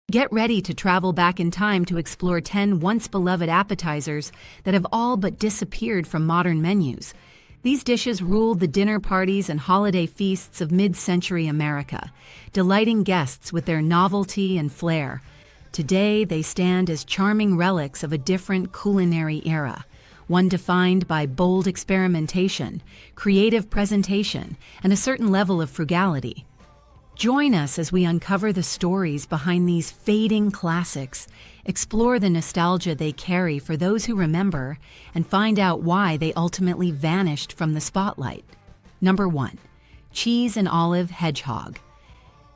Get ready to travel back in time to explore 10 once-beloved appetizers that have all but disappeared from modern menus. These dishes ruled the dinner parties and holiday feasts of mid-century America, delighting guests with their novelty and flair. Today, they stand as charming relics of a different culinary era, one defined by bold experimentation, creative presentation, and a certain level of frugality. Join us as we uncover the stories behind these fading classics, explore the nostalgia they carry for those who remember, and find out why they ultimately vanished from the spotlight. Number 1. Cheese and olive hedgehog.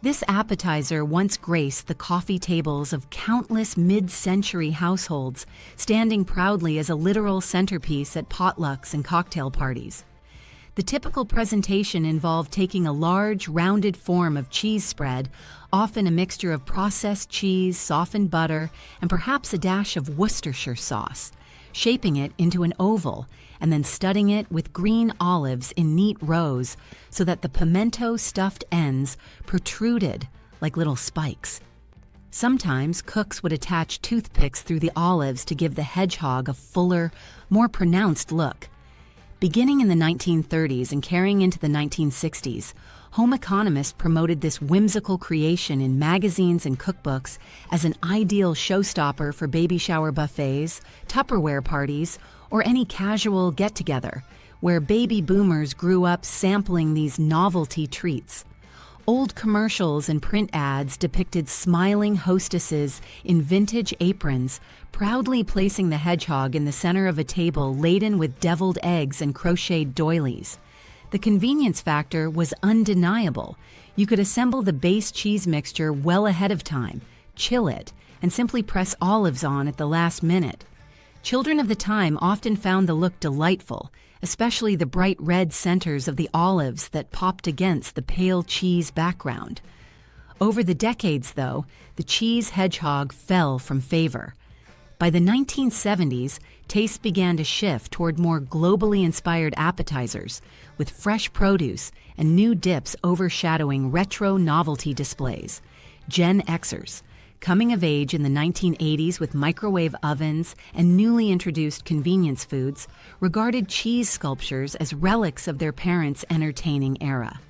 This appetizer once graced the coffee tables of countless mid-century households, standing proudly as a literal centerpiece at potlucks and cocktail parties. The typical presentation involved taking a large, rounded form of cheese spread, often a mixture of processed cheese, softened butter, and perhaps a dash of Worcestershire sauce, shaping it into an oval, and then studding it with green olives in neat rows so that the pimento-stuffed ends protruded like little spikes. Sometimes cooks would attach toothpicks through the olives to give the hedgehog a fuller, more pronounced look. Beginning in the 1930s and carrying into the 1960s, home economists promoted this whimsical creation in magazines and cookbooks as an ideal showstopper for baby shower buffets, Tupperware parties, or any casual get-together, where baby boomers grew up sampling these novelty treats. Old commercials and print ads depicted smiling hostesses in vintage aprons, proudly placing the hedgehog in the center of a table laden with deviled eggs and crocheted doilies. The convenience factor was undeniable. You could assemble the base cheese mixture well ahead of time, chill it, and simply press olives on at the last minute. Children of the time often found the look delightful, especially the bright red centers of the olives that popped against the pale cheese background. Over the decades, though, the cheese hedgehog fell from favor. By the 1970s, tastes began to shift toward more globally inspired appetizers, with fresh produce and new dips overshadowing retro novelty displays. Gen Xers, coming of age in the 1980s with microwave ovens and newly introduced convenience foods, regarded cheese sculptures as relics of their parents' entertaining era.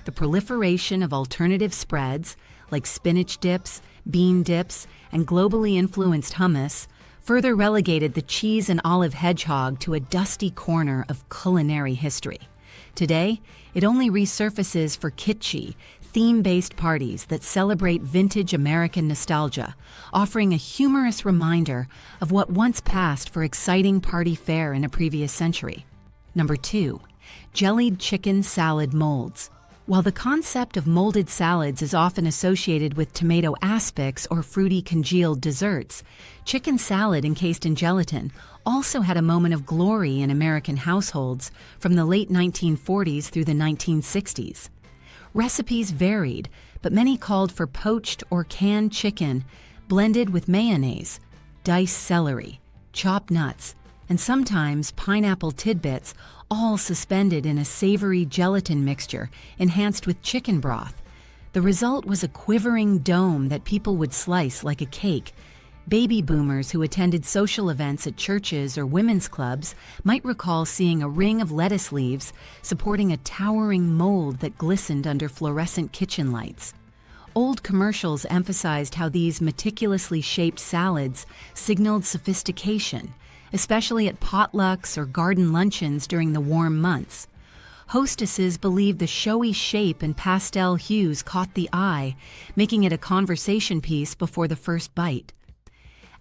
The proliferation of alternative spreads, like spinach dips, bean dips, and globally influenced hummus, further relegated the cheese and olive hedgehog to a dusty corner of culinary history. Today, it only resurfaces for kitschy, theme-based parties that celebrate vintage American nostalgia, offering a humorous reminder of what once passed for exciting party fare in a previous century. Number 2. Jellied chicken salad molds. While the concept of molded salads is often associated with tomato aspics or fruity congealed desserts, chicken salad encased in gelatin also had a moment of glory in American households from the late 1940s through the 1960s. Recipes varied, but many called for poached or canned chicken blended with mayonnaise, diced celery, chopped nuts, and sometimes pineapple tidbits, all suspended in a savory gelatin mixture enhanced with chicken broth. The result was a quivering dome that people would slice like a cake. Baby boomers who attended social events at churches or women's clubs might recall seeing a ring of lettuce leaves supporting a towering mold that glistened under fluorescent kitchen lights. Old commercials emphasized how these meticulously shaped salads signaled sophistication, especially at potlucks or garden luncheons during the warm months. Hostesses believed the showy shape and pastel hues caught the eye, making it a conversation piece before the first bite.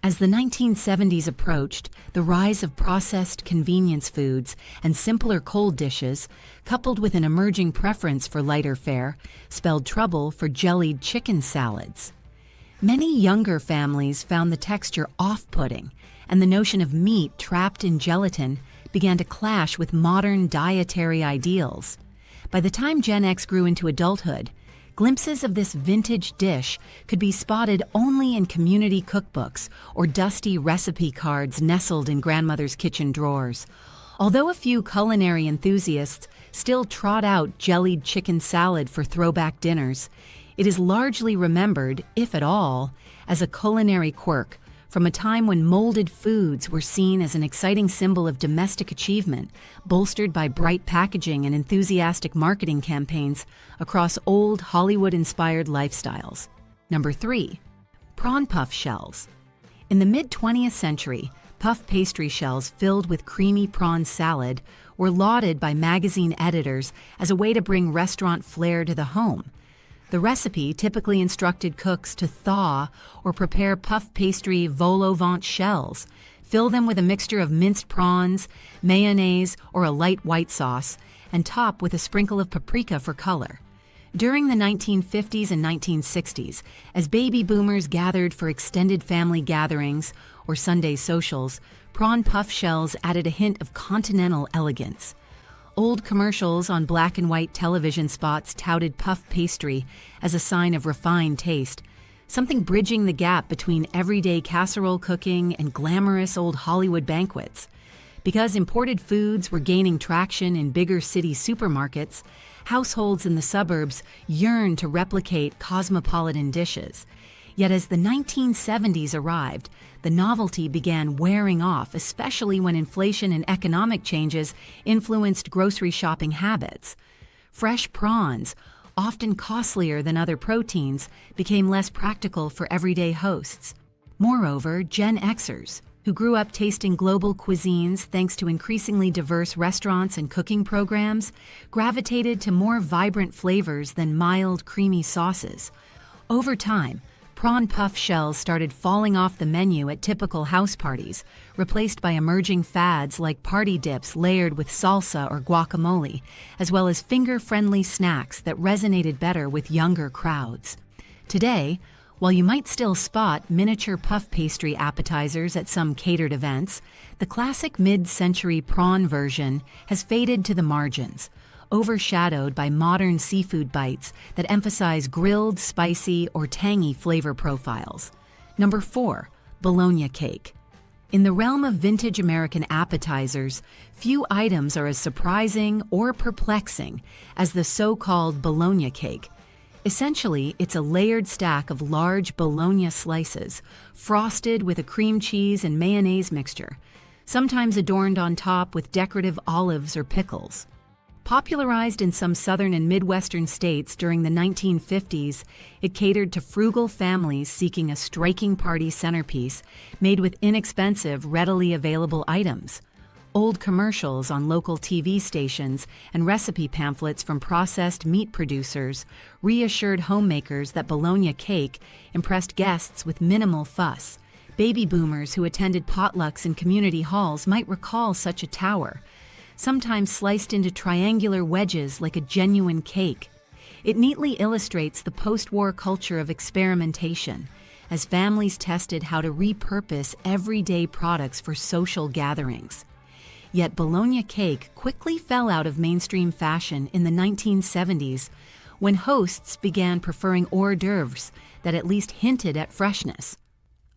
As the 1970s approached, the rise of processed convenience foods and simpler cold dishes, coupled with an emerging preference for lighter fare, spelled trouble for jellied chicken salads. Many younger families found the texture off-putting, and the notion of meat trapped in gelatin began to clash with modern dietary ideals. By the time Gen X grew into adulthood, glimpses of this vintage dish could be spotted only in community cookbooks or dusty recipe cards nestled in grandmother's kitchen drawers. Although a few culinary enthusiasts still trot out jellied chicken salad for throwback dinners, It is largely remembered, if at all, as a culinary quirk from a time when molded foods were seen as an exciting symbol of domestic achievement, bolstered by bright packaging and enthusiastic marketing campaigns across old Hollywood-inspired lifestyles. Number 3. Prawn puff shells. In the mid-20th century, puff pastry shells filled with creamy prawn salad were lauded by magazine editors as a way to bring restaurant flair to the home. The recipe typically instructed cooks to thaw or prepare puff pastry vol au vent shells, fill them with a mixture of minced prawns, mayonnaise, or a light white sauce, and top with a sprinkle of paprika for color. During the 1950s and 1960s, as baby boomers gathered for extended family gatherings or Sunday socials, prawn puff shells added a hint of continental elegance. Old commercials on black and white television spots touted puff pastry as a sign of refined taste, something bridging the gap between everyday casserole cooking and glamorous old Hollywood banquets. Because imported foods were gaining traction in bigger city supermarkets, households in the suburbs yearned to replicate cosmopolitan dishes. Yet as the 1970s arrived, the novelty began wearing off, especially when inflation and economic changes influenced grocery shopping habits. Fresh prawns, often costlier than other proteins, became less practical for everyday hosts. Moreover, Gen Xers, who grew up tasting global cuisines thanks to increasingly diverse restaurants and cooking programs, gravitated to more vibrant flavors than mild, creamy sauces. Over time, prawn puff shells started falling off the menu at typical house parties, replaced by emerging fads like party dips layered with salsa or guacamole, as well as finger-friendly snacks that resonated better with younger crowds. Today, while you might still spot miniature puff pastry appetizers at some catered events, the classic mid-century prawn version has faded to the margins, overshadowed by modern seafood bites that emphasize grilled, spicy, or tangy flavor profiles. Number 4. Bologna cake. In the realm of vintage American appetizers, few items are as surprising or perplexing as the so-called Bologna cake. Essentially, it's a layered stack of large bologna slices, frosted with a cream cheese and mayonnaise mixture, sometimes adorned on top with decorative olives or pickles. Popularized in some southern and Midwestern states during the 1950s, it catered to frugal families seeking a striking party centerpiece made with inexpensive, readily available items. Old commercials on local TV stations and recipe pamphlets from processed meat producers reassured homemakers that bologna cake impressed guests with minimal fuss. Baby boomers who attended potlucks in community halls might recall such a tower, sometimes sliced into triangular wedges like a genuine cake. It neatly illustrates the post-war culture of experimentation, as families tested how to repurpose everyday products for social gatherings. Yet bologna cake quickly fell out of mainstream fashion in the 1970s, when hosts began preferring hors d'oeuvres that at least hinted at freshness.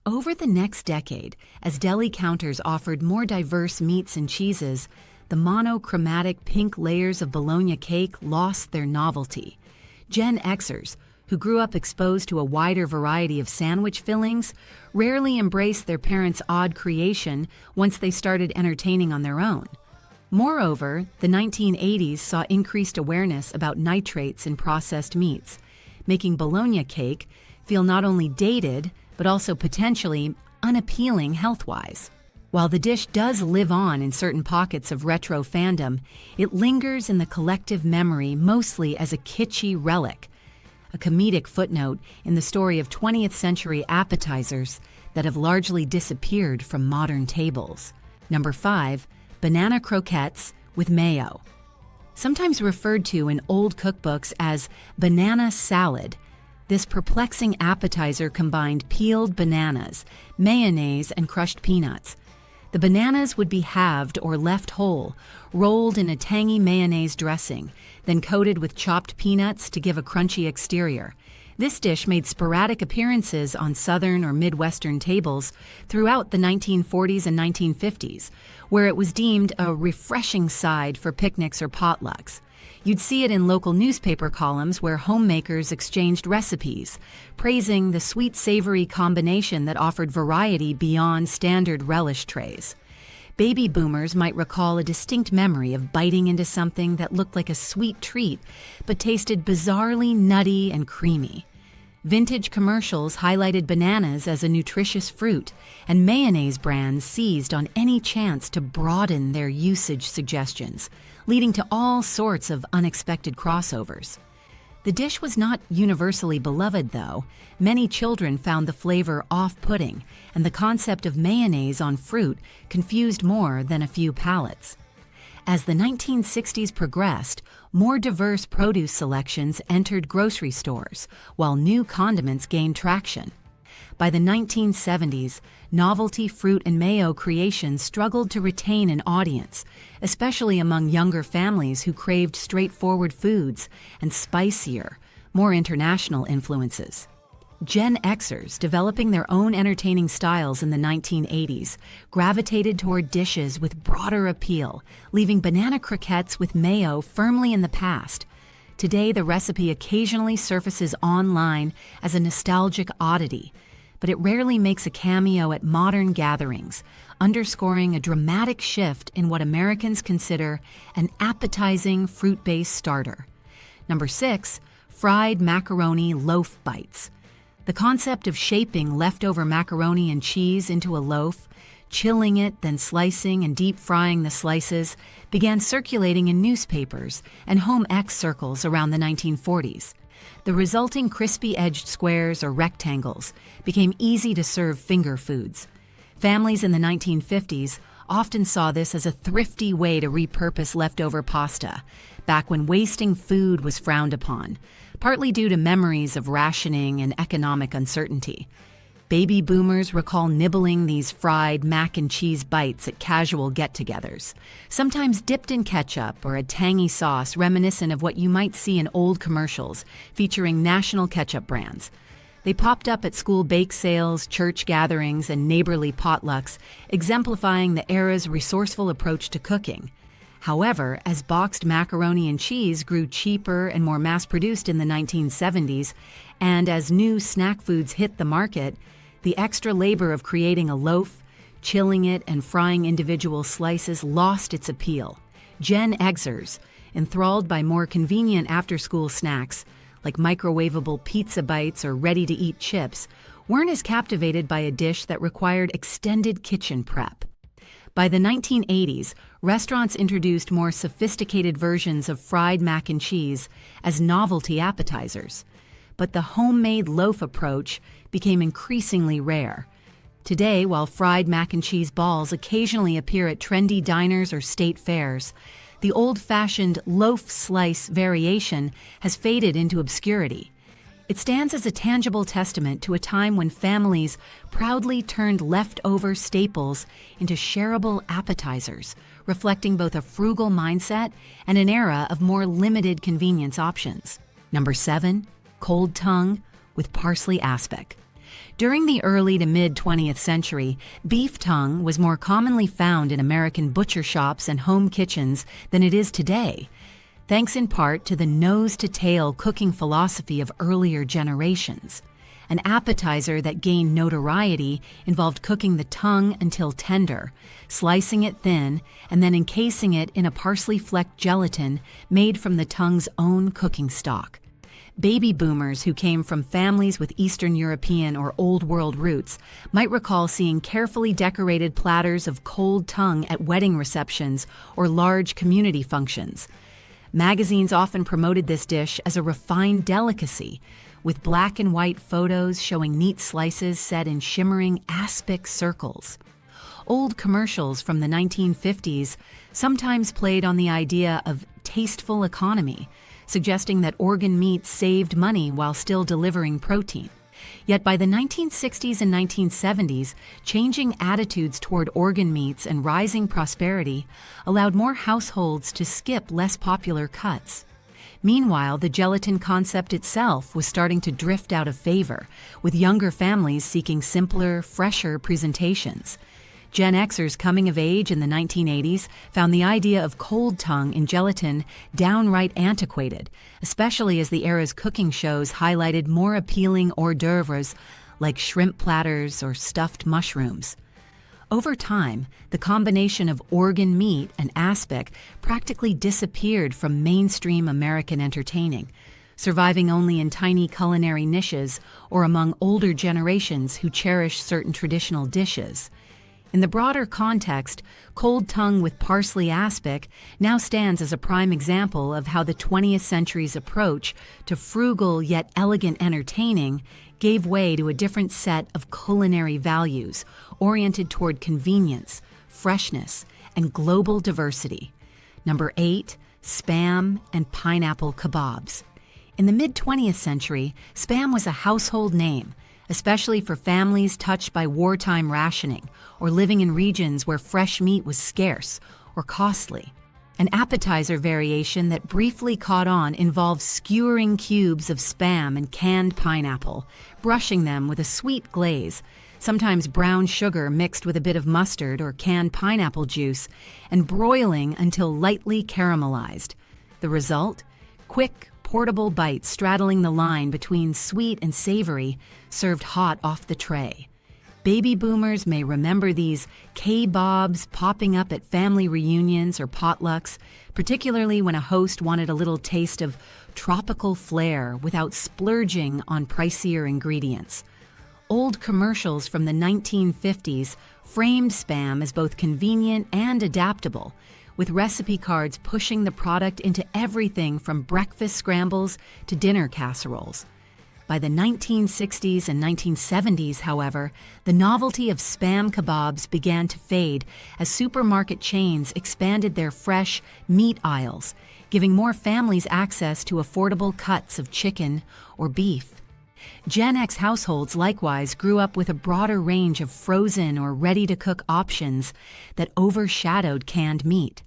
Over the next decade, as deli counters offered more diverse meats and cheeses, the monochromatic pink layers of bologna cake lost their novelty. Gen Xers, who grew up exposed to a wider variety of sandwich fillings, rarely embraced their parents' odd creation once they started entertaining on their own. Moreover, the 1980s saw increased awareness about nitrates in processed meats, making bologna cake feel not only dated, but also potentially unappealing health-wise. While the dish does live on in certain pockets of retro fandom, it lingers in the collective memory mostly as a kitschy relic, a comedic footnote in the story of 20th century appetizers that have largely disappeared from modern tables. Number 5. Banana croquettes with mayo. Sometimes referred to in old cookbooks as banana salad, this perplexing appetizer combined peeled bananas, mayonnaise, and crushed peanuts. The bananas would be halved or left whole, rolled in a tangy mayonnaise dressing, then coated with chopped peanuts to give a crunchy exterior. This dish made sporadic appearances on Southern or Midwestern tables throughout the 1940s and 1950s, where it was deemed a refreshing side for picnics or potlucks. You'd see it in local newspaper columns where homemakers exchanged recipes, praising the sweet-savory combination that offered variety beyond standard relish trays. Baby boomers might recall a distinct memory of biting into something that looked like a sweet treat, but tasted bizarrely nutty and creamy. Vintage commercials highlighted bananas as a nutritious fruit, and mayonnaise brands seized on any chance to broaden their usage suggestions, leading to all sorts of unexpected crossovers. The dish was not universally beloved, though. Many children found the flavor off-putting, and the concept of mayonnaise on fruit confused more than a few palates. As the 1960s progressed, more diverse produce selections entered grocery stores, while new condiments gained traction. By the 1970s, novelty fruit and mayo creations struggled to retain an audience, especially among younger families who craved straightforward foods and spicier, more international influences. Gen Xers, developing their own entertaining styles in the 1980s, gravitated toward dishes with broader appeal, leaving banana croquettes with mayo firmly in the past. Today, the recipe occasionally surfaces online as a nostalgic oddity, but it rarely makes a cameo at modern gatherings, underscoring a dramatic shift in what Americans consider an appetizing fruit-based starter. Number 6, fried macaroni loaf bites. The concept of shaping leftover macaroni and cheese into a loaf, chilling it, then slicing and deep-frying the slices, began circulating in newspapers and home ec circles around the 1940s. The resulting crispy-edged squares or rectangles became easy-to-serve finger foods. Families in the 1950s often saw this as a thrifty way to repurpose leftover pasta, back when wasting food was frowned upon, partly due to memories of rationing and economic uncertainty. Baby boomers recall nibbling these fried mac and cheese bites at casual get-togethers, sometimes dipped in ketchup or a tangy sauce reminiscent of what you might see in old commercials featuring national ketchup brands. They popped up at school bake sales, church gatherings, and neighborly potlucks, exemplifying the era's resourceful approach to cooking. However, as boxed macaroni and cheese grew cheaper and more mass-produced in the 1970s, and as new snack foods hit the market, the extra labor of creating a loaf, chilling it, and frying individual slices lost its appeal. Gen Xers, enthralled by more convenient after-school snacks, like microwavable pizza bites or ready-to-eat chips, weren't as captivated by a dish that required extended kitchen prep. By the 1980s, restaurants introduced more sophisticated versions of fried mac and cheese as novelty appetizers, but the homemade loaf approach became increasingly rare. Today, while fried mac and cheese balls occasionally appear at trendy diners or state fairs, the old-fashioned loaf slice variation has faded into obscurity. It stands as a tangible testament to a time when families proudly turned leftover staples into shareable appetizers, reflecting both a frugal mindset and an era of more limited convenience options. Number 7, cold tongue with parsley aspic. During the early to mid-20th century, beef tongue was more commonly found in American butcher shops and home kitchens than it is today, thanks in part to the nose-to-tail cooking philosophy of earlier generations. An appetizer that gained notoriety involved cooking the tongue until tender, slicing it thin, and then encasing it in a parsley-flecked gelatin made from the tongue's own cooking stock. Baby boomers who came from families with Eastern European or Old World roots might recall seeing carefully decorated platters of cold tongue at wedding receptions or large community functions. Magazines often promoted this dish as a refined delicacy, with black and white photos showing neat slices set in shimmering aspic circles. Old commercials from the 1950s sometimes played on the idea of tasteful economy, suggesting that organ meat saved money while still delivering protein. Yet by the 1960s and 1970s, changing attitudes toward organ meats and rising prosperity allowed more households to skip less popular cuts. Meanwhile, the gelatin concept itself was starting to drift out of favor, with younger families seeking simpler, fresher presentations. Gen Xers coming of age in the 1980s found the idea of cold tongue in gelatin downright antiquated, especially as the era's cooking shows highlighted more appealing hors d'oeuvres like shrimp platters or stuffed mushrooms. Over time, the combination of organ meat and aspic practically disappeared from mainstream American entertaining, surviving only in tiny culinary niches or among older generations who cherish certain traditional dishes. In the broader context, cold tongue with parsley aspic now stands as a prime example of how the 20th century's approach to frugal yet elegant entertaining gave way to a different set of culinary values oriented toward convenience, freshness, and global diversity. Number 8, Spam and pineapple kebabs. In the mid-20th century, Spam was a household name, especially for families touched by wartime rationing or living in regions where fresh meat was scarce or costly. An appetizer variation that briefly caught on involved skewering cubes of Spam and canned pineapple, brushing them with a sweet glaze, sometimes brown sugar mixed with a bit of mustard or canned pineapple juice, and broiling until lightly caramelized. The result? Quick, portable bites straddling the line between sweet and savory, served hot off the tray. Baby boomers may remember these kebabs popping up at family reunions or potlucks, particularly when a host wanted a little taste of tropical flair without splurging on pricier ingredients. Old commercials from the 1950s framed Spam as both convenient and adaptable, with recipe cards pushing the product into everything from breakfast scrambles to dinner casseroles. By the 1960s and 1970s, however, the novelty of Spam kebabs began to fade as supermarket chains expanded their fresh meat aisles, giving more families access to affordable cuts of chicken or beef. Gen X households likewise grew up with a broader range of frozen or ready-to-cook options that overshadowed canned meat.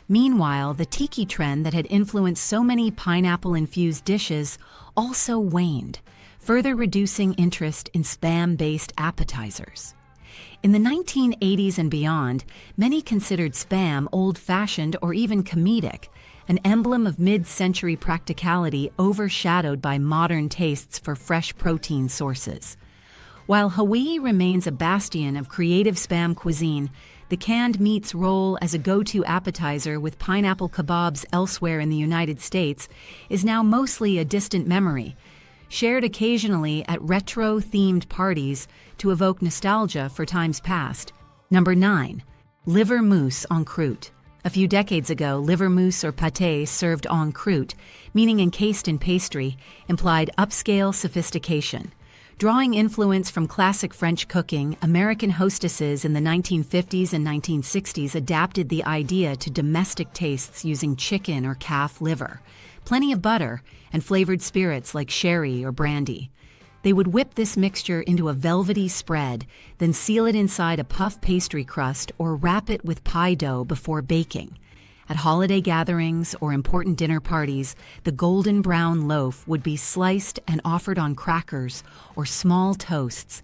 Meanwhile, the tiki trend that had influenced so many pineapple-infused dishes also waned, further reducing interest in Spam-based appetizers. In the 1980s and beyond, many considered Spam old-fashioned or even comedic, an emblem of mid-century practicality overshadowed by modern tastes for fresh protein sources. While Hawaii remains a bastion of creative Spam cuisine, the canned meat's role as a go-to appetizer with pineapple kebabs elsewhere in the United States is now mostly a distant memory, shared occasionally at retro-themed parties to evoke nostalgia for times past. Number 9. Liver mousse en croûte. A few decades ago, liver mousse or pâté served en croûte, meaning encased in pastry, implied upscale sophistication. Drawing influence from classic French cooking, American hostesses in the 1950s and 1960s adapted the idea to domestic tastes using chicken or calf liver, plenty of butter, and flavored spirits like sherry or brandy. They would whip this mixture into a velvety spread, then seal it inside a puff pastry crust or wrap it with pie dough before baking. At holiday gatherings or important dinner parties, the golden brown loaf would be sliced and offered on crackers or small toasts.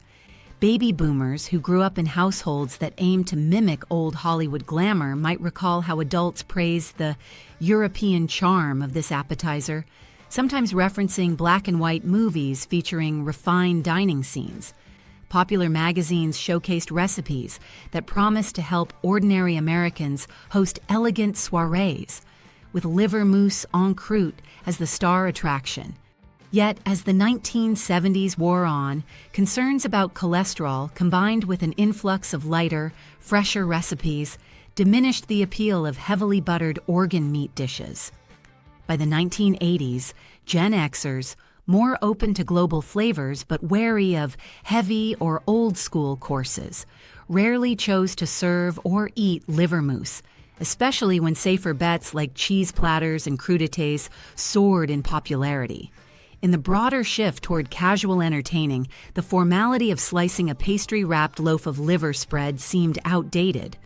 Baby boomers who grew up in households that aimed to mimic old Hollywood glamour might recall how adults praised the European charm of this appetizer, sometimes referencing black and white movies featuring refined dining scenes. Popular magazines showcased recipes that promised to help ordinary Americans host elegant soirees, with liver mousse en croûte as the star attraction. Yet, as the 1970s wore on, concerns about cholesterol combined with an influx of lighter, fresher recipes diminished the appeal of heavily buttered organ meat dishes. By the 1980s, Gen Xers, more open to global flavors but wary of heavy or old-school courses, rarely chose to serve or eat liver mousse, especially when safer bets like cheese platters and crudités soared in popularity. In the broader shift toward casual entertaining, the formality of slicing a pastry-wrapped loaf of liver spread seemed outdated.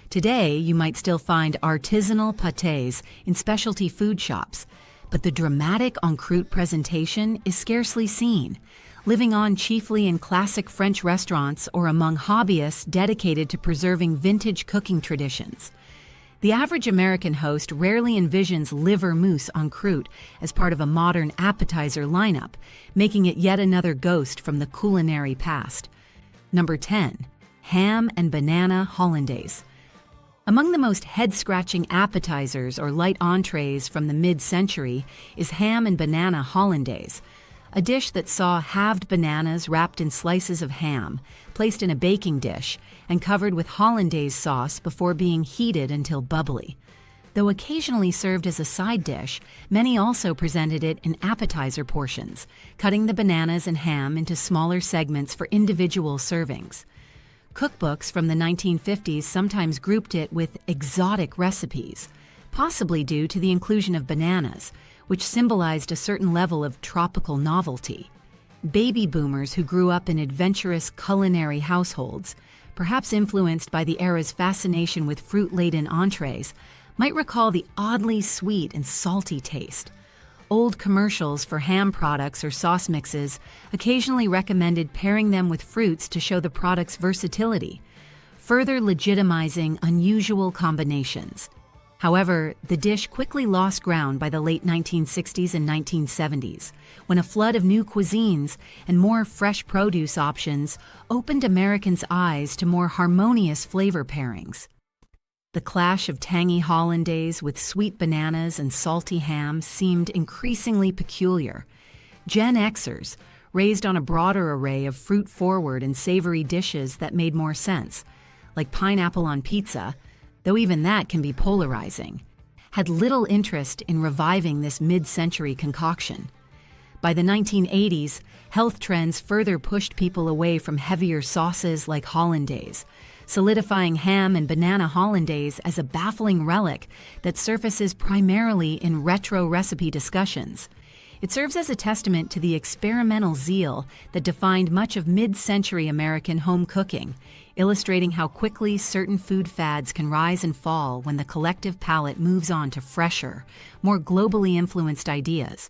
Today, you might still find artisanal pâtés in specialty food shops, but the dramatic en croûte presentation is scarcely seen, living on chiefly in classic French restaurants or among hobbyists dedicated to preserving vintage cooking traditions. The average American host rarely envisions liver mousse en croûte as part of a modern appetizer lineup, making it yet another ghost from the culinary past. Number 10. Ham and banana hollandaise. Among the most head-scratching appetizers or light entrees from the mid-century is ham and banana hollandaise, a dish that saw halved bananas wrapped in slices of ham, placed in a baking dish, and covered with hollandaise sauce before being heated until bubbly. Though occasionally served as a side dish, many also presented it in appetizer portions, cutting the bananas and ham into smaller segments for individual servings. Cookbooks from the 1950s sometimes grouped it with exotic recipes, possibly due to the inclusion of bananas, which symbolized a certain level of tropical novelty. Baby boomers who grew up in adventurous culinary households, perhaps influenced by the era's fascination with fruit-laden entrees, might recall the oddly sweet and salty taste. Old commercials for ham products or sauce mixes occasionally recommended pairing them with fruits to show the product's versatility, further legitimizing unusual combinations. However, the dish quickly lost ground by the late 1960s and 1970s, when a flood of new cuisines and more fresh produce options opened Americans' eyes to more harmonious flavor pairings. The clash of tangy hollandaise with sweet bananas and salty ham seemed increasingly peculiar. Gen Xers, raised on a broader array of fruit-forward and savory dishes that made more sense, like pineapple on pizza, though even that can be polarizing, had little interest in reviving this mid-century concoction. By the 1980s, health trends further pushed people away from heavier sauces like hollandaise, solidifying ham and banana hollandaise as a baffling relic that surfaces primarily in retro recipe discussions. It serves as a testament to the experimental zeal that defined much of mid-century American home cooking, illustrating how quickly certain food fads can rise and fall when the collective palate moves on to fresher, more globally influenced ideas.